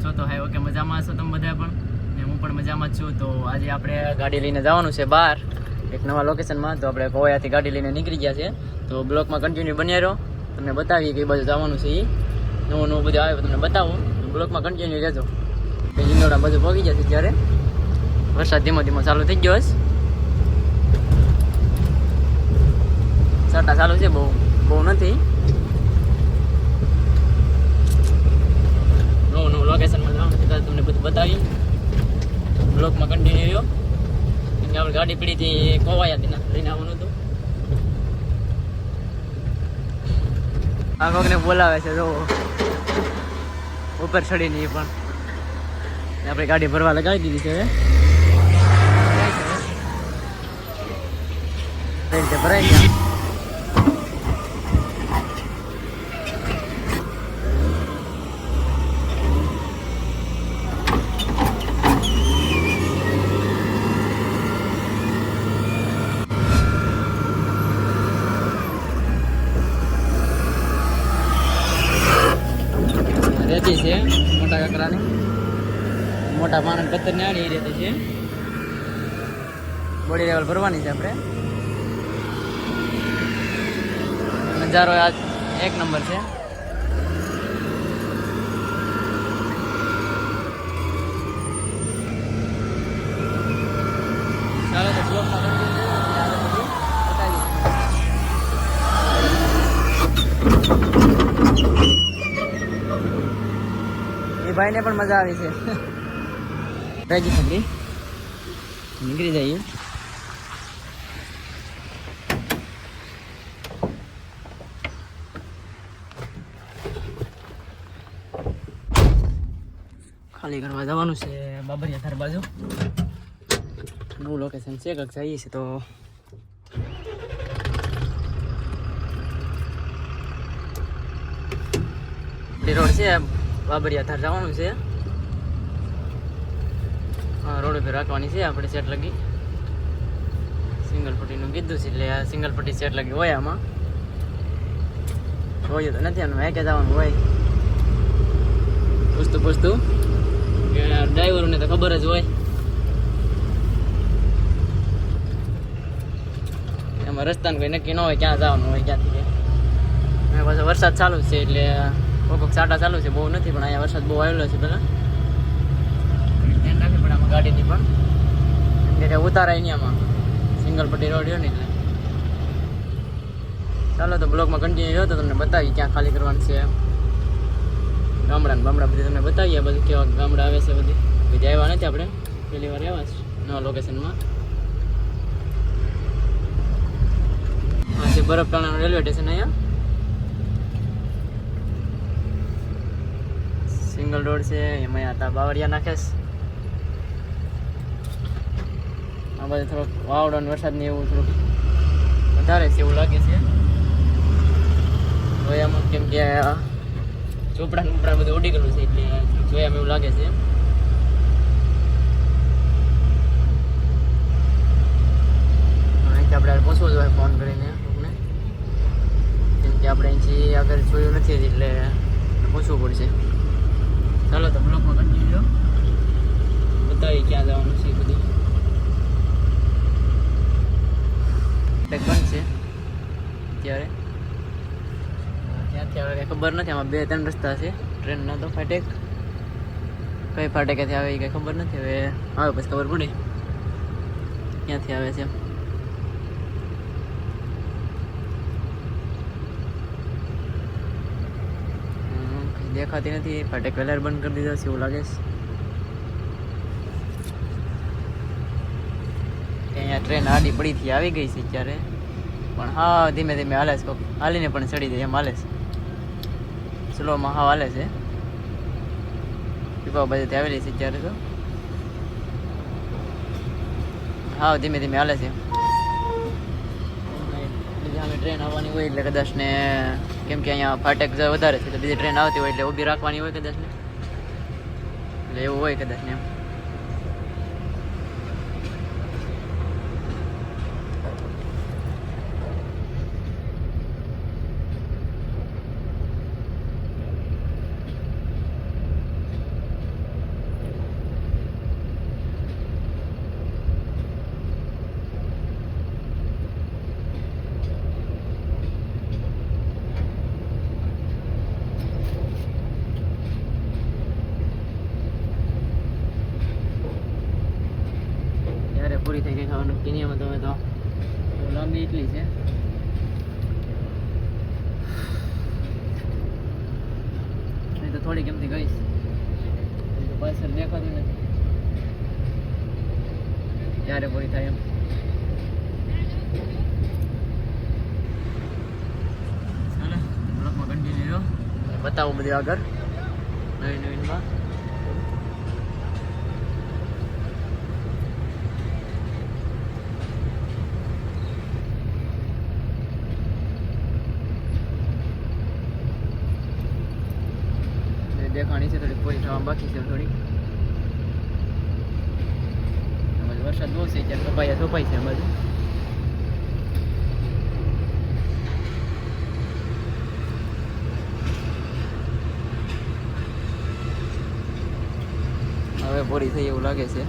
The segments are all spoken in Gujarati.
છો? તો હાય ઓકે, મજામાં છો તમે બધા પણ, ને હું પણ મજામાં જ છું. તો આજે આપણે ગાડી લઈને જવાનું છે બહાર એક નવા લોકેશનમાં. તો આપણે કોવાયાથી ગાડી લઈને નીકળી ગયા છે. તો બ્લોકમાં કન્ટિન્યુ બન્યા રહો, તમને બતાવીએ કઈ બાજુ જવાનું છે. એ નવું બધું આવે તમને બતાવું, બ્લોકમાં કન્ટિન્યુ રહેજો. લીંદોડા બધું પહોંચી જશે ત્યારે વરસાદ ધીમો ધીમો ચાલુ થઈ ગયો હશે. છાંટા ચાલુ છે, બહુ નથી. નવું લોકેશનમાં જવાનું છે, તમને બધું બતાવી બ્લોકમાં કન્ટિન્યુ રહ્યો. કેમ કે આપણે ગાડી પડી હતી કોવાયાથી લઈને આવવાનું હતું. આ કોકને બોલાવે છે જો ઉપર ચડીને. એ પણ આપણે ગાડી ભરવા લગાવી દીધી છે. હવે ભરાઈ ગયા. રેતી છે મોટા કાંકરાની, મોટા પાન પથ્થરની આડી રેતી છે. બોડી લેવલ ભરવાની છે આપણે. નજારો આજ એક નંબર છે. ચાલો તો બ્લોકમાં એ ભાઈને પણ મજા આવી છે. રાજી થકી નીકળી જઈએ. ખાલી કરવા જવાનું છે બાબરિયા થાર બાજુ. નવું લોકેશન છે, કંઈક જઈએ છે. તો રોડ છે બાબરિયા થાર જવાનું છે. હા, રોડ ઉપર રાખવાની છે આપણે સેટ લગી. સિંગલ પટ્ટીનું કીધું છે એટલે આ સિંગલ પટ્ટી સેટ લગી હોય. આમાં જોયું તો નથી, આનું કે જવાનું હોય. પૂછતું કે ડ્રાઈવરોને તો ખબર જ હોય. એમાં રસ્તાનું કોઈ નક્કી ન હોય ક્યાં જવાનું હોય ક્યાંથી. અને પાછો વરસાદ ચાલુ છે એટલે કોઈક છાંટા ચાલુ છે, બહુ નથી. પણ અહીંયા વરસાદ બહુ આવેલો છે પહેલાં. ધ્યાન રાખવી પડે આમાં ગાડીની પણ, એટલે ઉતારાય નહીં આમાં. સિંગલ પટ્ટી રોડ રહ્યો ને એટલે. ચાલો તો બ્લોકમાં કન્ટિન્યુ રહ્યો તો તમને બતાવી ક્યાં ખાલી કરવાનું છે. ગામડા ને બામડા બધી તમને બતાવીએ. બધું કેવા ગામડા આવે છે. બધી આવ્યા નથી આપણે, પહેલી વાર આવ્યા છે નવા લોકેશનમાં. હા છે બરફટાણાનું રેલવે સ્ટેશન. અહીંયા સિંગલ રોડ છે. એમાં હતા બાવરિયા નાખેશ. આ બધે થોડોક વાવડો ને વરસાદ ને એવું થોડુંક વધારે છે એવું લાગે છે. જોયામાં કેમ કે ચોપડા ઉપડા બધું ઉડી ગયેલું છે એટલે જોયામાં એવું લાગે છે. અહીંથી આપણે પૂછવું જોઈએ ફોન કરીને કોકને, કેમ કે આપણે અહીંથી આગળ જોયું નથી એટલે પૂછવું પડશે. ચાલો તો બ્લોકમાં કન્ટિન્યુ બતાવી ક્યાં જવાનું છે. બધી બંધ છે ત્યારે. ત્યાંથી આવે કંઈ ખબર નથી. આમાં 2-3 રસ્તા છે ટ્રેનના. તો ફાટેક કઈ ફાટેકેથી આવે એ કંઈ ખબર નથી. હવે આવે પછી ખબર પડે ક્યાંથી આવે છે. દેખાતી નથી. ફાટેક કલર બંધ કરી દીધો છે એવું લાગે છે. અહીંયા ટ્રેન આડી પડીથી આવી ગઈ છે ત્યારે. પણ હા ધીમે ધીમે હાલે છે. હાલીને પણ ચડી જાય એમ હાલે છે. સ્લોમાં હા હાલે છે. પીપા બાજુથી આવેલી છે ત્યારે. તો હા ધીમે ધીમે હાલે છે. અમે ટ્રેન આવવાની હોય એટલે કદાચ ને, કેમ કે અહીંયા ફાટેક વધારે છે તો બીજી ટ્રેન આવતી હોય એટલે ઊભી રાખવાની હોય કદાચ ને, એટલે એવું હોય કદાચ ને. એમ જવાનું કિનિયામાં તમે તો લાંબી એટલી છે. તો થોડી કેમથી ગઈશ તો પાછળ દેખાતી નથી ક્યારે પૂરી થાય એમ. ચાલો બ્લોકમાં કન્ટિન્યુ બતાવું બધું આગળ નવીનમાં. દેખાણી છે થોડી પૂરી થવા બાકી છે થોડી. વરસાદ બહુ છે ત્યાં સોપાઈ છે આ બાજુ. હવે પૂરી થઈ એવું લાગે છે.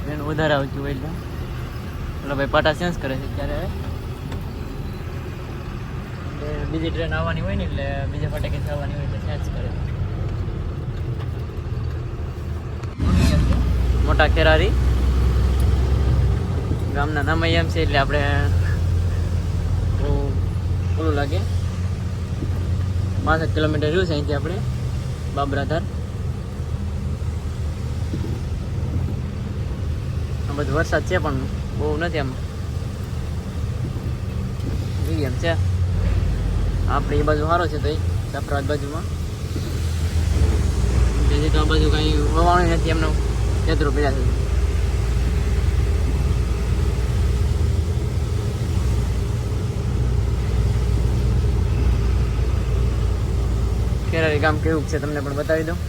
ટ્રેન વધારે આવતી હોય એટલે ભાઈ પાટા ચેન્જ કરે છે ત્યારે બીજી ટ્રેન આવવાની હોય ને એટલે બીજા ફટાકેથી આવવાની હોય એટલે ચેન્જ કરે. મોટા ખેરારી ગામના નામ એમ છે એટલે આપણે બહુ ઓલું લાગે. 62 કિલોમીટર રહ્યું છે અહીંથી આપણે બાબરાધાર. આ બધો વરસાદ છે પણ બહુ નથી આમ મીડિયમ છે. આપણે એ બાજુ સારો છે તો એ સફરાજ બાજુમાં જેથી તો આ બાજુ કાંઈ વવાણું નથી એમનું ચેતરું પીડા છે. ખેરારી ગામ કેવું છે તમને પણ બતાવી દઉં.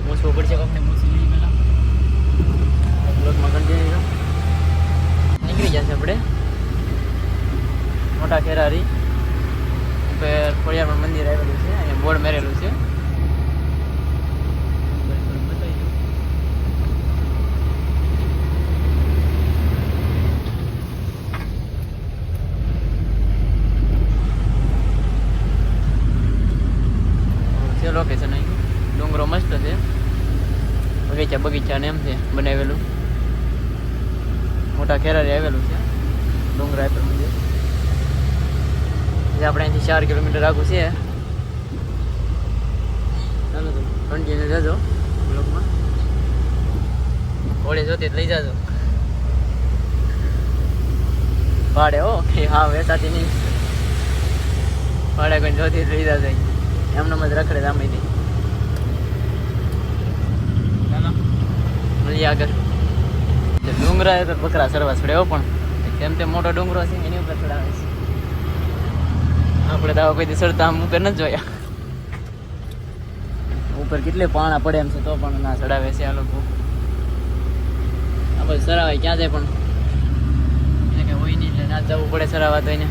મૂછવું પડશે કોકને મૂછી લઈ પહેલાં બ્લોકમાં કન્ટિન્યુ નીકળી જશે આપણે મોટા ખેરારી ઉપર ખોડિયારમાં મંદિર આવેલું છે. અહીંયા બોર્ડ મેરેલું છે. લોકેશન અહીં ડુંગરો મસ્ત છે. બગીચા ને એમ છે બનાવેલું. મોટા ખેરારી આવેલું છે ડુંગરા પર મંદિર. આપણે અહીંથી 4 કિલોમીટર આગું છે. ચાલો તો કન્ટિન્યુ જજો બ્લોકમાં. ઘોડે જોતી લઈ જાજો ભાડે. હો હા વેચાતી નહીં ભાડે કોઈ જોતી લઈ જાજો. એમને જ રખડે આમાંથી. ચાલો મળીએ આગળ. ડુંગરા તો બકરા સરવા ચડે હો પણ કેમ તે મોટો ડુંગરો છે એની ઉપર ચડાવે છે. આપણે તો કોઈ દી ચડતા આમ ઉપર નથી જોયા. ઉપર કેટલે પાણા પડે એમ છે તો પણ ના ચડાવે છે આ લોકો. આ બધું સરાવાય ક્યાં જાય પણ એને કંઈ હોય નહીં એટલે ના જવું પડે સરાવા તો એને.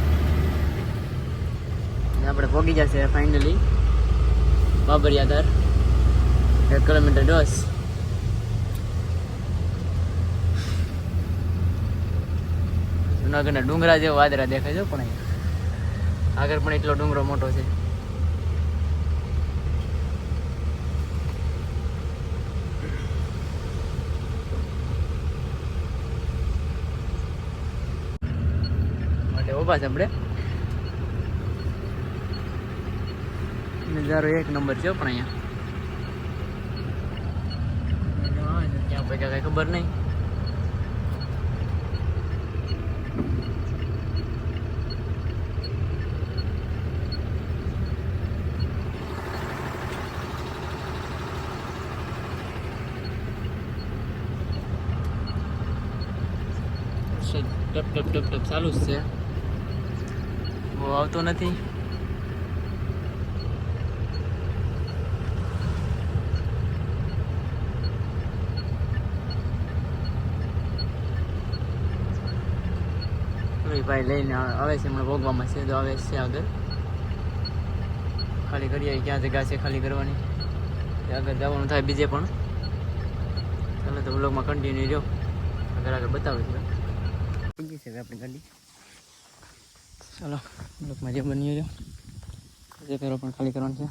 આપણે પહોંચી જશે ફાઇનલી બાબરિયાધાર. 1 kilometre DOS. જુનાગઢના ડુંગરા જેવો વાદરા દેખાય છે પણ અહીંયા આગળ પણ એટલો ડુંગરો મોટો છે. માટે ઉભા છે આપણે. નજારો 1 નંબર છે પણ અહીંયા ક્યાં પૈકા કઈ ખબર નહીં. ટપ ટપ ટપ ટપ ચાલુ જ છે. બહુ આવતો નથી. ભાઈ લઈને આવે છે હમણાં ભોગવામાં છે તો આવે છે આગળ. ખાલી કરીએ ક્યાં જગ્યા છે ખાલી કરવાની આગળ જવાનું થાય બીજે પણ. ચાલો તો બ્લોગમાં કન્ટિન્યુ રહ્યો. આગળ બતાવું છું થઈ ગઈ છે હવે આપણી ગાડી ચાલો બ્લોકમાં જે બની રહ્યો જે પેલો પણ ખાલી કરવાનું છે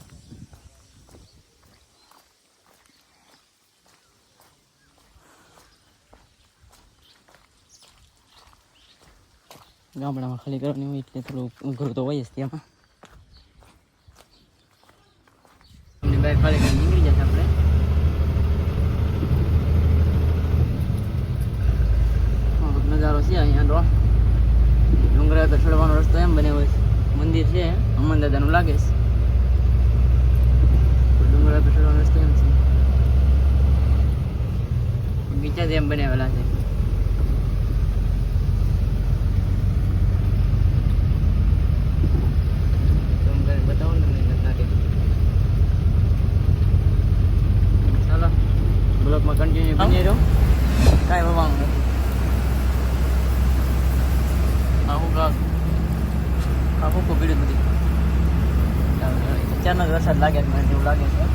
ગામડામાં ખાલી કરવાની હોય એટલે થોડું અઘરું તો હોય જ ત્યાંમાં એમની બાઇક ખાલી કરીને નીકળી જશે આપણે નજારો છે અહીંયા ડુંગરા પર ચડવાનો રસ્તો એમ બને હોય મંદિર છે હનુમાન દાદાનું લાગે છે ડુંગરા પર ચડવાનો રસ્તો એમ છે બીજા એમ બનાવેલા છે બતાવો ને ચાલો બ્લોકમાં કન્ટિન્યુ બની રહ્યો કાંઈ વવાનું નથી આખું ભીડ બધી અચાનક વરસાદ લાગે મને જેવું લાગે છે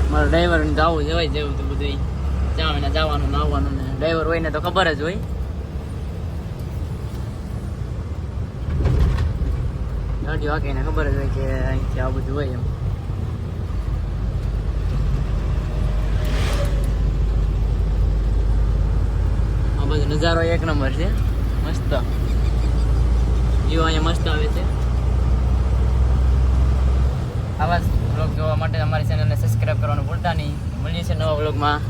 મારા ડ્રાઈવરને જવું જવાય જેવું તો બધું ચાવીને જવાનું ને આવવાનું ને ડ્રાઈવર હોય ને તો ખબર જ હોય ગાડી વાંકીને ખબર જ હોય કે અહીંથી આ બધું હોય એમ આ બધો નજારો એક નંબર છે મસ્ત જીવો અહીંયા મસ્ત આવે છે આવા વ્લોગ જોવા માટે અમારી ચેનલને સબસ્ક્રાઈબ કરવાનું ભૂલતા નહીં મળીએ છીએ નવા વ્લોગમાં